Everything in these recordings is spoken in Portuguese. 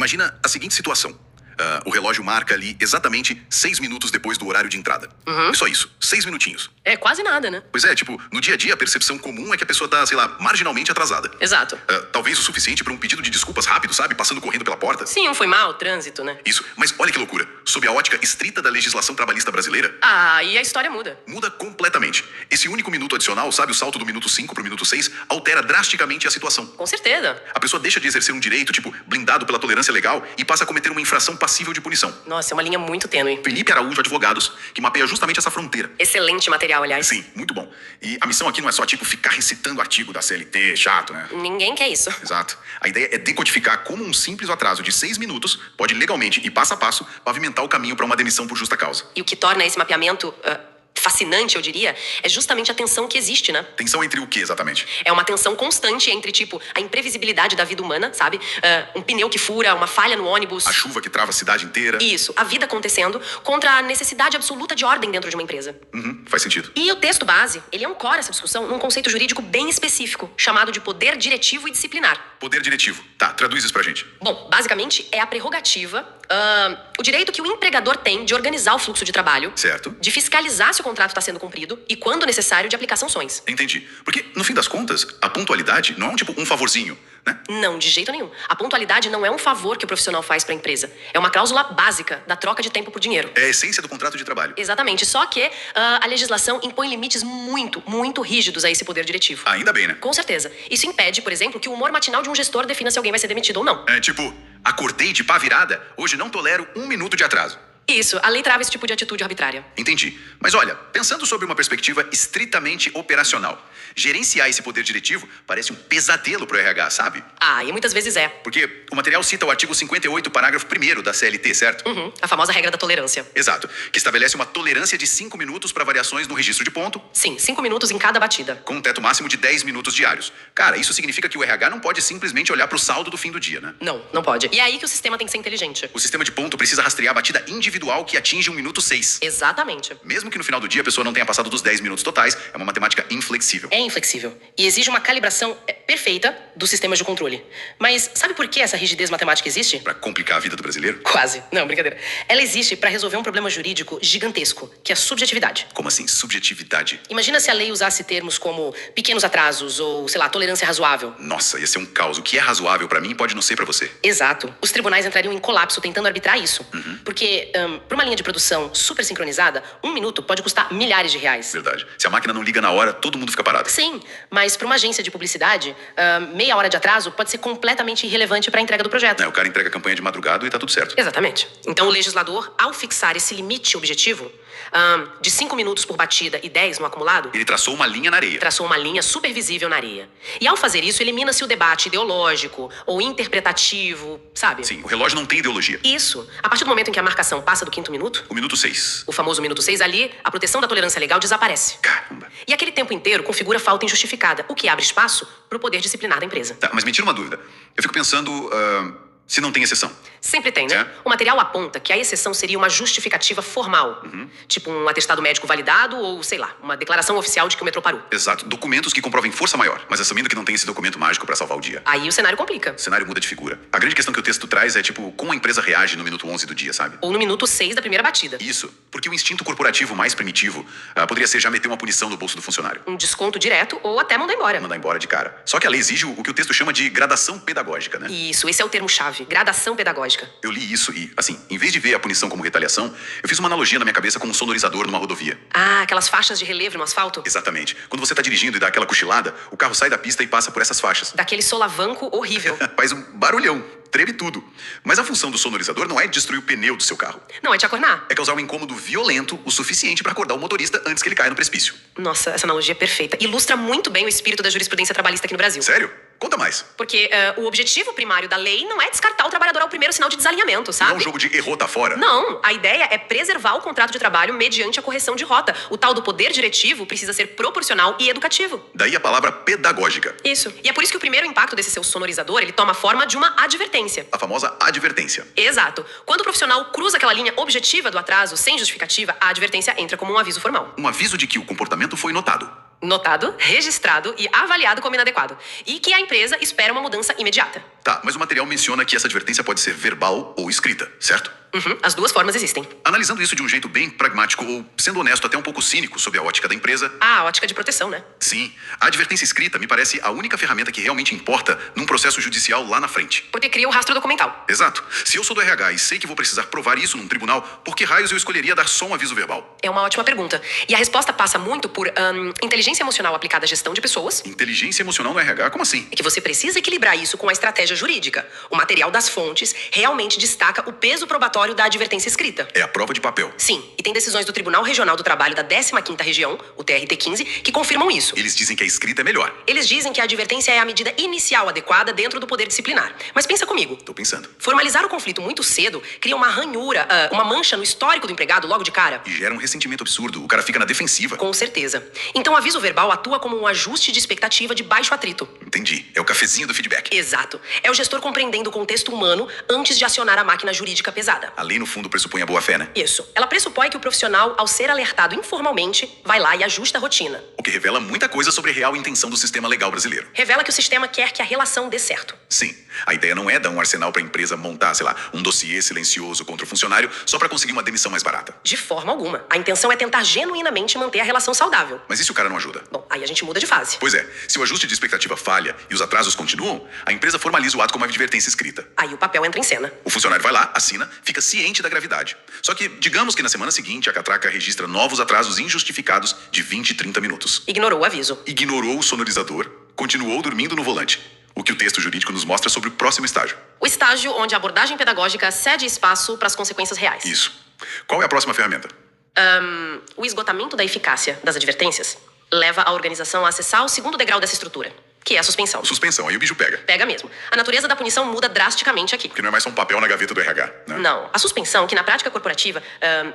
Imagina a seguinte situação. O relógio marca ali exatamente 6 minutos depois do horário de entrada. Uhum. E só isso, 6 minutinhos. É quase nada, né? Pois é, tipo, no dia a dia a percepção comum é que a pessoa tá, sei lá, marginalmente atrasada. Exato. Talvez o suficiente pra um pedido de desculpas rápido, sabe? Passando correndo pela porta. Sim, foi mal, trânsito, né? Isso, mas olha que loucura. Sob a ótica estrita da legislação trabalhista brasileira, Ah, e a história muda. muda completamente. Esse único minuto adicional, sabe, o salto do minuto 5 pro minuto 6, altera drasticamente a situação. Com certeza. A pessoa deixa de exercer um direito, tipo, blindado pela tolerância legal, e passa a cometer uma infração passível de punição. Nossa, é uma linha muito tênue. Felipe Araújo Advogados, que mapeia justamente essa fronteira. Excelente material, aliás. Sim, muito bom. E a missão aqui não é só, tipo, ficar recitando artigo da CLT, chato, né? Ninguém quer isso. Exato. A ideia é decodificar como um simples atraso de 6 minutos pode legalmente e passo a passo pavimentar o caminho para uma demissão por justa causa. E o que torna esse mapeamento fascinante, eu diria, é justamente a tensão que existe, né? Tensão entre o que exatamente? É uma tensão constante entre, tipo, a imprevisibilidade da vida humana, sabe? Um pneu que fura, uma falha no ônibus. A chuva que trava a cidade inteira. Isso, a vida acontecendo contra a necessidade absoluta de ordem dentro de uma empresa. Faz sentido. E o texto base, ele ancora essa discussão num conceito jurídico bem específico, chamado de poder diretivo e disciplinar. Poder diretivo. Tá, traduz isso pra gente. Bom, basicamente é a prerrogativa, o direito que o empregador tem de organizar o fluxo de trabalho, Certo? de fiscalizar se o contrato está sendo cumprido e, quando necessário, de aplicar sanções. Entendi. Porque, no fim das contas, a pontualidade não é um favorzinho, né? Não, de jeito nenhum. A pontualidade não é um favor que o profissional faz para a empresa. É uma cláusula básica da troca de tempo por dinheiro. É a essência do contrato de trabalho. Exatamente. Só que a legislação impõe limites muito, muito rígidos a esse poder diretivo. Ainda bem, né? Com certeza. Isso impede, por exemplo, que o humor matinal de um gestor defina se alguém vai ser demitido ou não. É tipo, acordei de pá virada, hoje não tolero 1 minuto de atraso. Isso, a lei trava esse tipo de atitude arbitrária. Entendi. Mas olha, pensando sobre uma perspectiva estritamente operacional, gerenciar esse poder diretivo parece um pesadelo pro RH, sabe? Ah, e muitas vezes é. Porque o material cita o artigo 58, parágrafo 1º da CLT, certo? A famosa regra da tolerância. Exato. Que estabelece uma tolerância de 5 minutos para variações no registro de ponto, Sim, 5 minutos em cada batida. com um teto máximo de 10 minutos diários. Cara, isso significa que o RH não pode simplesmente olhar pro saldo do fim do dia, né? Não, não pode. E é aí que o sistema tem que ser inteligente. O sistema de ponto precisa rastrear a batida individual que atinge 1 minuto 6. Exatamente. Mesmo que no final do dia a pessoa não tenha passado dos 10 minutos totais, é uma matemática inflexível. É inflexível. E exige uma calibração perfeita dos sistemas de controle. Mas sabe por que essa rigidez matemática existe? Pra complicar a vida do brasileiro? Quase. Não, brincadeira. Ela existe para resolver um problema jurídico gigantesco, que é a subjetividade. Como assim, subjetividade? Imagina se a lei usasse termos como pequenos atrasos ou, sei lá, tolerância razoável. Nossa, ia ser um caos. O que é razoável pra mim pode não ser pra você. Exato. Os tribunais entrariam em colapso tentando arbitrar isso. Porque, para uma linha de produção super sincronizada, 1 minuto pode custar milhares de reais. Verdade. Se a máquina não liga na hora, todo mundo fica parado. Sim, mas para uma agência de publicidade, meia hora de atraso pode ser completamente irrelevante para a entrega do projeto. É, o cara entrega a campanha de madrugada e tá tudo certo. Exatamente. Então o legislador, ao fixar esse limite objetivo, de 5 minutos por batida e 10 no acumulado, Ele traçou uma linha na areia. traçou uma linha super visível na areia. E ao fazer isso, elimina-se o debate ideológico ou interpretativo, sabe? Sim, o relógio não tem ideologia. Isso. A partir do momento em que a marcação passa do 5º minuto, O minuto 6. o famoso minuto 6 ali, a proteção da tolerância legal desaparece. Caramba. E aquele tempo inteiro configura falta injustificada, o que abre espaço para o poder disciplinar da empresa. Tá, mas me tira uma dúvida. Eu fico pensando, se não tem exceção. Sempre tem, né? É. O material aponta que a exceção seria uma justificativa formal. Tipo um atestado médico validado ou, sei lá, uma declaração oficial de que o metrô parou. Exato. Documentos que comprovem força maior, mas assumindo que não tem esse documento mágico pra salvar o dia. Aí o cenário complica. O cenário muda de figura. A grande questão que o texto traz é, tipo, como a empresa reage no minuto 11 do dia, sabe? Ou no minuto 6 da primeira batida. Isso, porque o instinto corporativo mais primitivo poderia ser já meter uma punição no bolso do funcionário. Um desconto direto ou até mandar embora. Mandar embora de cara. Só que a lei exige o que o texto chama de gradação pedagógica, né? Isso, esse é o termo-chave. Gradação pedagógica. Eu li isso e, assim, em vez de ver a punição como retaliação, eu fiz uma analogia na minha cabeça com um sonorizador numa rodovia. Ah, aquelas faixas de relevo no asfalto? Exatamente. Quando você tá dirigindo e dá aquela cochilada, o carro sai da pista e passa por essas faixas. Daquele solavanco horrível. Faz um barulhão, treme tudo. Mas a função do sonorizador não é destruir o pneu do seu carro. Não, é te acordar. É causar um incômodo violento o suficiente pra acordar o motorista antes que ele caia no precipício. Nossa, essa analogia é perfeita. Ilustra muito bem o espírito da jurisprudência trabalhista aqui no Brasil. Sério? Conta mais. Porque o objetivo primário da lei não é descartar o trabalhador ao primeiro sinal de desalinhamento, Não é sabe? um jogo de errou, tá fora? Não, a ideia é preservar o contrato de trabalho mediante a correção de rota. O tal do poder diretivo precisa ser proporcional e educativo. Daí a palavra pedagógica. Isso. E é por isso que o primeiro impacto desse seu sonorizador, ele toma a forma de uma advertência. A famosa advertência. Exato. Quando o profissional cruza aquela linha objetiva do atraso sem justificativa, a advertência entra como um aviso formal. Um aviso de que o comportamento foi notado. Notado, registrado e avaliado como inadequado. E que a empresa espera uma mudança imediata. Tá, mas o material menciona que essa advertência pode ser verbal ou escrita, certo? As duas formas existem. Analisando isso de um jeito bem pragmático ou, sendo honesto, até um pouco cínico sob a ótica da empresa, Ah, ótica de proteção, né? sim, a advertência escrita me parece a única ferramenta que realmente importa num processo judicial lá na frente. Porque cria o rastro documental. Exato. Se eu sou do RH e sei que vou precisar provar isso num tribunal, por que raios eu escolheria dar só um aviso verbal? É uma ótima pergunta. E a resposta passa muito por inteligência emocional aplicada à gestão de pessoas. Inteligência emocional no RH? Como assim? É que você precisa equilibrar isso com a estratégia jurídica. O material das fontes realmente destaca o peso probatório da advertência escrita. É a prova de papel. Sim, e tem decisões do Tribunal Regional do Trabalho da 15ª Região, o TRT-15, que confirmam isso. Eles dizem que a escrita é melhor. Eles dizem que a advertência é a medida inicial adequada dentro do poder disciplinar. Mas pensa comigo. Tô pensando. Formalizar o conflito muito cedo cria uma ranhura, uma mancha no histórico do empregado logo de cara. E gera um ressentimento absurdo. O cara fica na defensiva. Com certeza. Então o aviso verbal atua como um ajuste de expectativa de baixo atrito. Entendi. É o cafezinho do feedback. Exato. É o gestor compreendendo o contexto humano antes de acionar a máquina jurídica pesada. A lei, no fundo, pressupõe a boa-fé, né? Isso. Ela pressupõe que o profissional, ao ser alertado informalmente, vai lá e ajusta a rotina. O que revela muita coisa sobre a real intenção do sistema legal brasileiro. Revela que o sistema quer que a relação dê certo. Sim. A ideia não é dar um arsenal pra empresa montar, sei lá, um dossiê silencioso contra o funcionário só pra conseguir uma demissão mais barata. De forma alguma. A intenção é tentar genuinamente manter a relação saudável. Mas e se o cara não ajuda? Bom, aí a gente muda de fase. Pois é, se o ajuste de expectativa falha e os atrasos continuam, a empresa formaliza o ato com uma advertência escrita. Aí o papel entra em cena. O funcionário vai lá, assina, fica ciente da gravidade. Só que, digamos que na semana seguinte, a catraca registra novos atrasos injustificados de 20 e 30 minutos. Ignorou o aviso. Ignorou o sonorizador, continuou dormindo no volante. O que o texto jurídico nos mostra sobre o próximo estágio. O estágio onde a abordagem pedagógica cede espaço para as consequências reais. Isso. Qual é a próxima ferramenta? O esgotamento da eficácia das advertências leva a organização a acessar o segundo degrau dessa estrutura, que é a suspensão. Suspensão, aí o bicho pega. Pega mesmo. A natureza da punição muda drasticamente aqui. Porque não é mais só um papel na gaveta do RH, né? Não. A suspensão, que na prática corporativa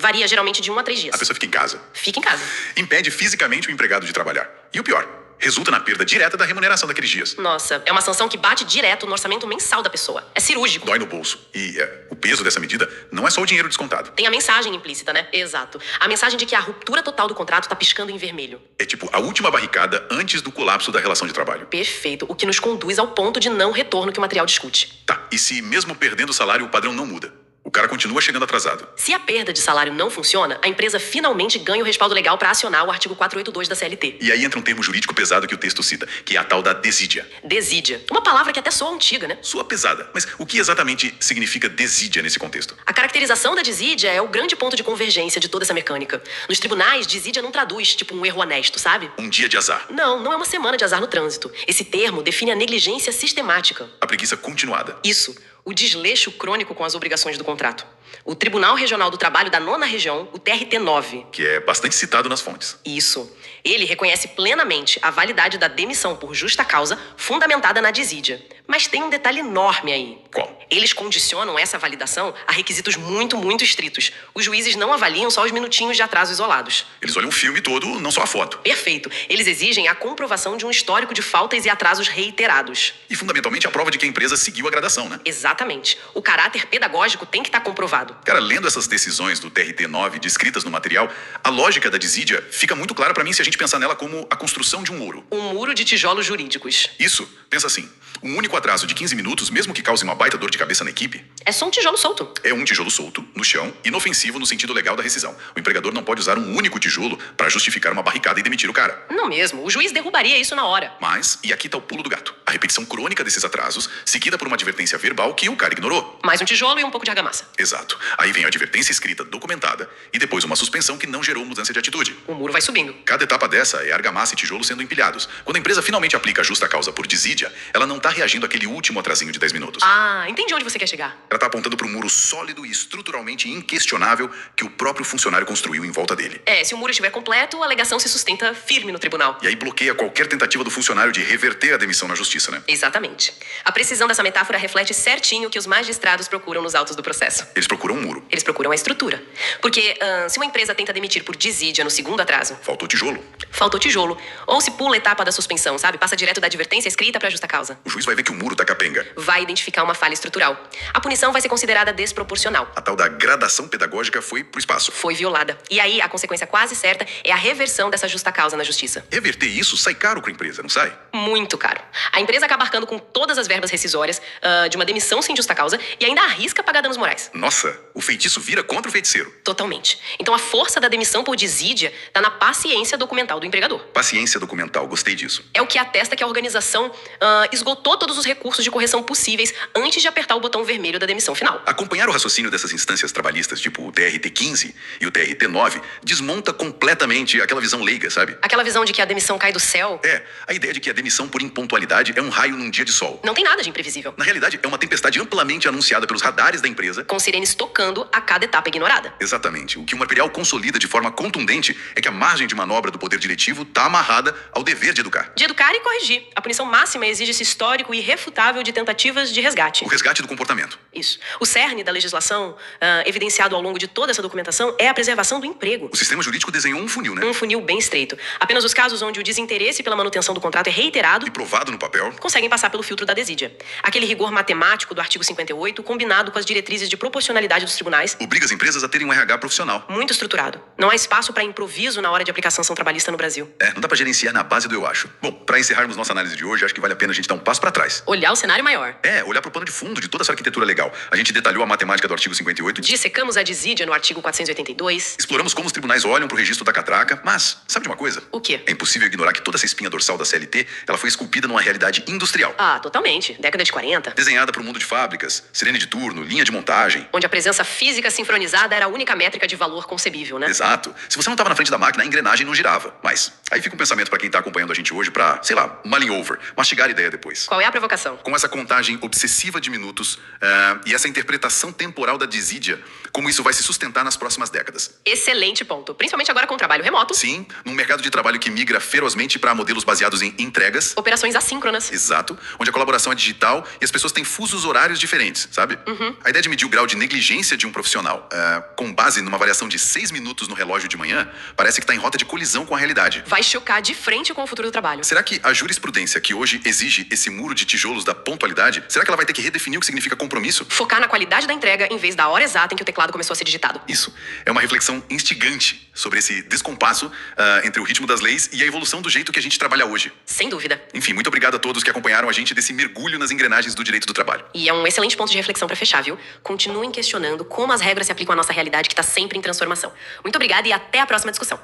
varia geralmente de 1 a 3 dias. A pessoa fica em casa. Fica em casa. Impede fisicamente o empregado de trabalhar. E o pior, resulta na perda direta da remuneração daqueles dias. Nossa, é uma sanção que bate direto no orçamento mensal da pessoa. É cirúrgico. Dói no bolso. E o peso dessa medida não é só o dinheiro descontado. Tem a mensagem implícita, né? Exato. A mensagem de que a ruptura total do contrato tá piscando em vermelho. É tipo a última barricada antes do colapso da relação de trabalho. Perfeito. O que nos conduz ao ponto de não retorno que o material discute. Tá, e se mesmo perdendo o salário, o padrão não muda? O cara continua chegando atrasado. Se a perda de salário não funciona, a empresa finalmente ganha o respaldo legal para acionar o artigo 482 da CLT. E aí entra um termo jurídico pesado que o texto cita, que é a tal da desídia. Desídia. Uma palavra que até soa antiga, né? Soa pesada, mas o que exatamente significa desídia nesse contexto? A caracterização da desídia é o grande ponto de convergência de toda essa mecânica. Nos tribunais, desídia não traduz, tipo, um erro honesto, sabe? Um dia de azar. Não é uma semana de azar no trânsito. Esse termo define a negligência sistemática. A preguiça continuada. Isso. O desleixo crônico com as obrigações do contrato. O Tribunal Regional do Trabalho da 9ª Região, o TRT-9. Que é bastante citado nas fontes. Isso. Ele reconhece plenamente a validade da demissão por justa causa fundamentada na desídia. Mas tem um detalhe enorme aí. Qual? Eles condicionam essa validação a requisitos muito, muito estritos. Os juízes não avaliam só os minutinhos de atraso isolados. Eles olham o filme todo, não só a foto. Perfeito. Eles exigem a comprovação de um histórico de faltas e atrasos reiterados. E fundamentalmente a prova de que a empresa seguiu a gradação, né? Exatamente. O caráter pedagógico tem que estar comprovado. Cara, lendo essas decisões do TRT-9 descritas no material, a lógica da desídia fica muito clara pra mim se a gente pensar nela como a construção de um muro. Um muro de tijolos jurídicos. Isso, pensa assim, um único atraso de 15 minutos, mesmo que cause uma baita dor de cabeça na equipe, É só um tijolo solto. é um tijolo solto, no chão, inofensivo no sentido legal da rescisão. O empregador não pode usar um único tijolo pra justificar uma barricada e demitir o cara. Não mesmo. O juiz derrubaria isso na hora. Mas, e aqui tá o pulo do gato, a repetição crônica desses atrasos, seguida por uma advertência verbal que o cara ignorou. Mais um tijolo e um pouco de argamassa. Exato. Aí vem a advertência escrita documentada e depois uma suspensão que não gerou mudança de atitude. O muro vai subindo. Cada etapa dessa é argamassa e tijolo sendo empilhados. Quando a empresa finalmente aplica a justa causa por desídia, ela não tá reagindo àquele último atrasinho de 10 minutos. Ah, entendi onde você quer chegar. Ela tá apontando para um muro sólido e estruturalmente inquestionável que o próprio funcionário construiu em volta dele. É, se o muro estiver completo, a alegação se sustenta firme no tribunal. E aí bloqueia qualquer tentativa do funcionário de reverter a demissão na justiça, né? Exatamente. A precisão dessa metáfora reflete certinho o que os magistrados procuram nos autos do processo. Eles procuram um muro. Eles procuram a estrutura. Porque se uma empresa tenta demitir por desídia no segundo atraso, Faltou tijolo. faltou tijolo. Ou se pula a etapa da suspensão, sabe? Passa direto da advertência escrita para justa causa. O juiz juiz vai ver que o muro tá capenga. Vai identificar uma falha estrutural. A punição vai ser considerada desproporcional. A tal da gradação pedagógica foi pro espaço. Foi violada. E aí, a consequência quase certa é a reversão dessa justa causa na justiça. Reverter isso sai caro pra empresa, não sai? Muito caro. A empresa acaba arcando com todas as verbas rescisórias de uma demissão sem justa causa e ainda arrisca pagar danos morais. Nossa, o feitiço vira contra o feiticeiro. Totalmente. Então a força da demissão por desídia tá na paciência documental do empregador. Paciência documental, gostei disso. É o que atesta que a organização esgotou todos os recursos de correção possíveis antes de apertar o botão vermelho da demissão final. Acompanhar o raciocínio dessas instâncias trabalhistas, tipo o TRT-15 e o TRT-9, desmonta completamente aquela visão leiga, sabe? Aquela visão de que a demissão cai do céu. É, a ideia de que a demissão por impontualidade é um raio num dia de sol. Não tem nada de imprevisível. Na realidade, é uma tempestade amplamente anunciada pelos radares da empresa. Com sirenes tocando a cada etapa ignorada. Exatamente. O que o material consolida de forma contundente é que a margem de manobra do poder diretivo está amarrada ao dever de educar. De educar e corrigir. A punição máxima exige esse histórico irrefutável de tentativas de resgate. O resgate do comportamento. Isso. O cerne da legislação, evidenciado ao longo de toda essa documentação, é a preservação do emprego. O sistema jurídico desenhou um funil, né? Um funil bem estreito. Apenas os casos onde o desinteresse pela manutenção do contrato é reiterado E provado no papel. conseguem passar pelo filtro da desídia. Aquele rigor matemático do artigo 58, combinado com as diretrizes de proporcionalidade dos tribunais, Obriga as empresas a terem um RH profissional. muito estruturado. Não há espaço para improviso na hora de aplicação ação trabalhista no Brasil. Não dá pra gerenciar na base do eu acho. Bom, pra encerrarmos nossa análise de hoje, acho que vale a pena a gente dar um passo pra trás. Olhar o cenário maior. Olhar pro pano de fundo de toda essa arquitetura legal. A gente detalhou a matemática do artigo 58, Dissecamos a desídia no artigo 482. exploramos como os tribunais olham pro registro da catraca, mas, sabe de uma coisa? O quê? É impossível ignorar que toda essa espinha dorsal da CLT, ela foi esculpida numa realidade industrial. Ah, totalmente. Década de 40. Desenhada pro mundo de fábricas, sirene de turno, linha de montagem. Onde a presença física sincronizada era a única métrica de valor concebível, né? Exato. Se você não tava na frente da máquina, a engrenagem não girava. Mas aí fica um pensamento pra quem tá acompanhando a gente hoje pra, sei lá, mulling over, mastigar a ideia depois. Qual é a provocação? Com essa contagem obsessiva de minutos e essa interpretação temporal da desídia, como isso vai se sustentar nas próximas décadas. Excelente ponto. Principalmente agora com o trabalho remoto. Sim, num mercado de trabalho que migra ferozmente para modelos baseados em entregas. Operações assíncronas. Exato, onde a colaboração é digital e as pessoas têm fusos horários diferentes, sabe? A ideia de medir o grau de negligência de um profissional com base numa variação de 6 minutos no relógio de manhã parece que está em rota de colisão com a realidade. Vai chocar de frente com o futuro do trabalho. Será que a jurisprudência que hoje exige esse muro de tijolos da pontualidade, será que ela vai ter que redefinir o que significa compromisso? Focar na qualidade da entrega em vez da hora exata em que o teclado começou a ser digitado. Isso. É uma reflexão instigante sobre esse descompasso entre o ritmo das leis e a evolução do jeito que a gente trabalha hoje. Sem dúvida. Enfim, muito obrigado a todos que acompanharam a gente desse mergulho nas engrenagens do direito do trabalho. E é um excelente ponto de reflexão pra fechar, viu? Continuem questionando como as regras se aplicam à nossa realidade que tá sempre em transformação. Muito obrigada e até a próxima discussão.